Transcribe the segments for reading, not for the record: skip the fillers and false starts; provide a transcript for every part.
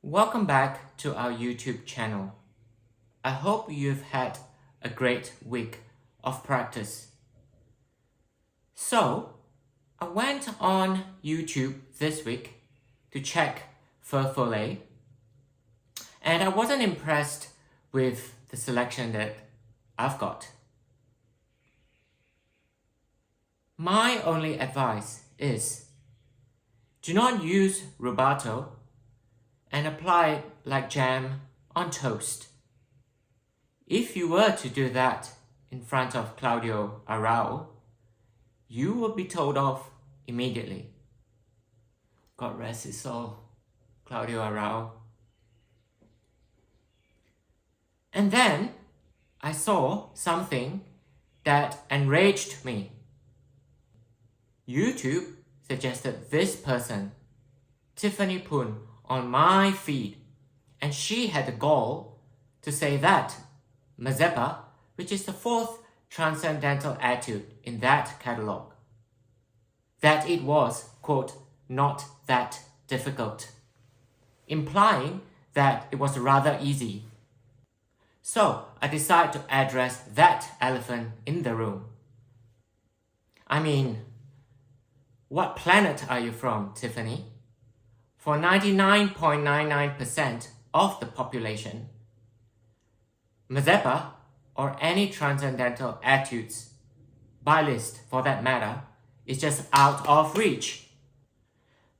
Welcome back to our YouTube channel. I hope you've had a great week of practice. So, I went on YouTube this week to check favour, and I wasn't impressed with the selection that I've got. My only advice is, do not use rubato and apply it like jam on toast. If you were to do that in front of Claudio Arrau, you will be told off immediately. God rest his soul, Claudio Arrau. And then I saw something that enraged me. YouTube suggested this person, Tiffany Poon, on my feed, and she had the gall to say that Mazeppa, which is the fourth Transcendental Etude in that catalogue, that it was, quote, not that difficult, implying that it was rather easy. So I decided to address that elephant in the room. I mean, what planet are you from, Tiffany? For 99.99% of the population, Mazeppa, or any Transcendental Etudes, by Liszt for that matter, is just out of reach.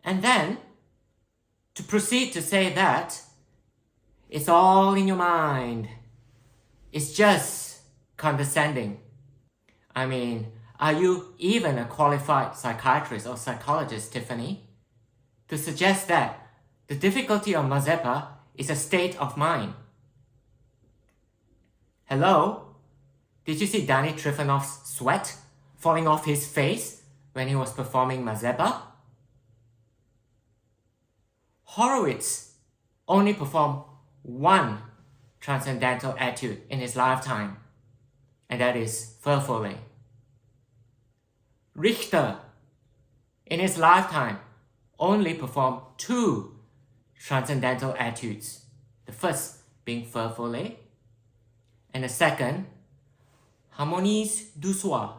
And then, to proceed to say that, it's all in your mind. It's just condescending. I mean, are you even a qualified psychiatrist or psychologist, Tiffany, to suggest that the difficulty of Mazeppa is a state of mind? Hello? Did you see Danny Trifonov's sweat falling off his face when he was performing Mazeppa? Horowitz only performed one Transcendental Etude in his lifetime, and that is favour. Richter, in his lifetime, only performed two Transcendental Etudes, the first being favour, and the second, Harmonies du Soir.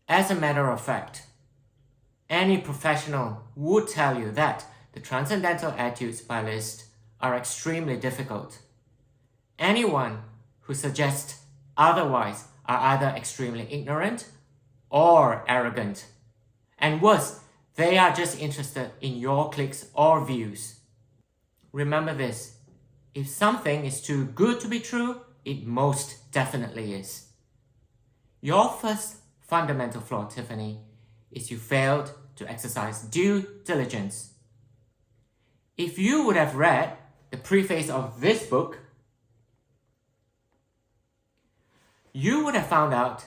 As a matter of fact, any professional would tell you that the Transcendental Etudes by Liszt are extremely difficult. Anyone who suggests otherwise are either extremely ignorant or arrogant. And worse, they are just interested in your clicks or views. Remember this, if something is too good to be true, it most definitely is. Your first fundamental flaw, Tiffany, is you failed to exercise due diligence. If you would have read the preface of this book, you would have found out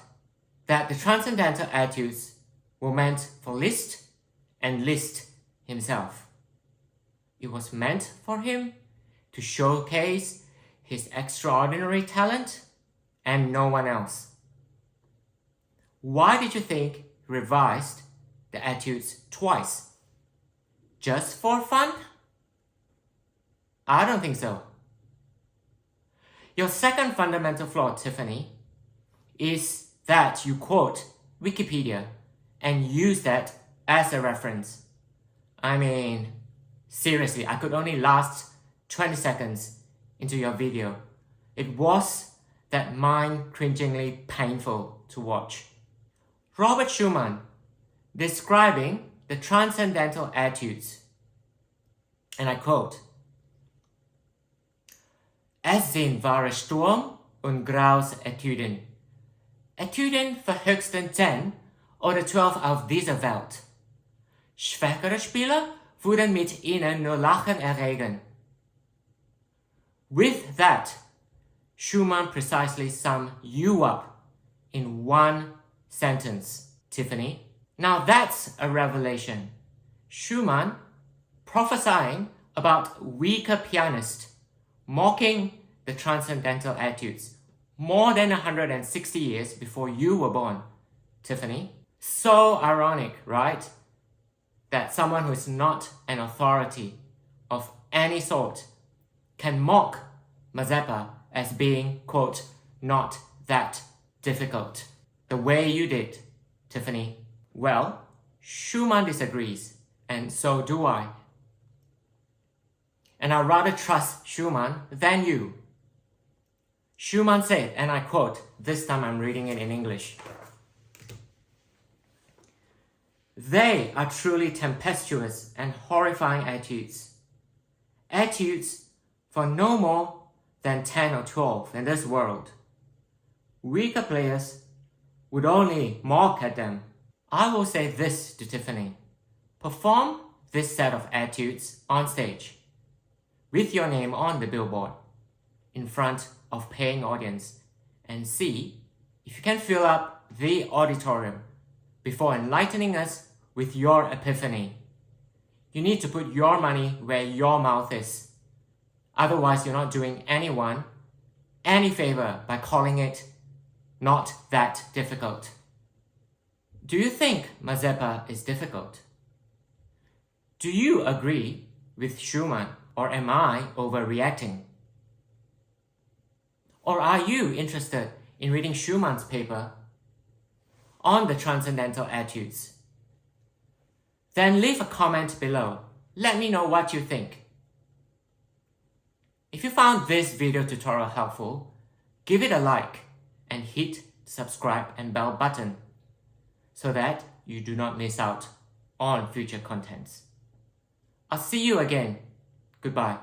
that the Transcendental Etudes were meant for Liszt and Liszt himself. It was meant for him to showcase his extraordinary talent and no one else. Why did you think he revised the Etudes twice? Just for fun? I don't think so. Your second fundamental flaw, Tiffany, is that you quote Wikipedia and use that as a reference. I mean, seriously, I could only last 20 seconds into your video. It was that mind-cringingly painful to watch. Robert Schumann, describing the Transcendental Etudes, and I quote, Es sind wahre Sturm- und Graus-Etüden. Etüden für höchstens 10 oder 12 auf dieser Welt. Schwächere Spieler würden mit ihnen nur Lachen erregen. With that, Schumann precisely summed you up in one sentence, Tiffany. Now that's a revelation. Schumann prophesying about weaker pianists, mocking the Transcendental Etudes more than 160 years before you were born, Tiffany. So ironic, right? That someone who is not an authority of any sort can mock Mazeppa as being, quote, not that difficult, the way you did, Tiffany. Well, Schumann disagrees, and so do I. And I'd rather trust Schumann than you. Schumann said, and I quote, this time I'm reading it in English, "They are truly tempestuous and horrifying etudes. Etudes for no more than 10 or 12 in this world. Weaker players would only mock at them. I will say this to Tiffany. Perform this set of etudes on stage, with your name on the billboard, in front of paying audience, and see if you can fill up the auditorium before enlightening us with your epiphany. You need to put your money where your mouth is. Otherwise, you're not doing anyone any favor by calling it not that difficult." Do you think Mazeppa is difficult? Do you agree with Schumann, or am I overreacting? Or are you interested in reading Schumann's paper on the Transcendental Etudes? Then leave a comment below. Let me know what you think. If you found this video tutorial helpful, give it a like and hit the subscribe and bell button so that you do not miss out on future contents. I'll see you again. Goodbye.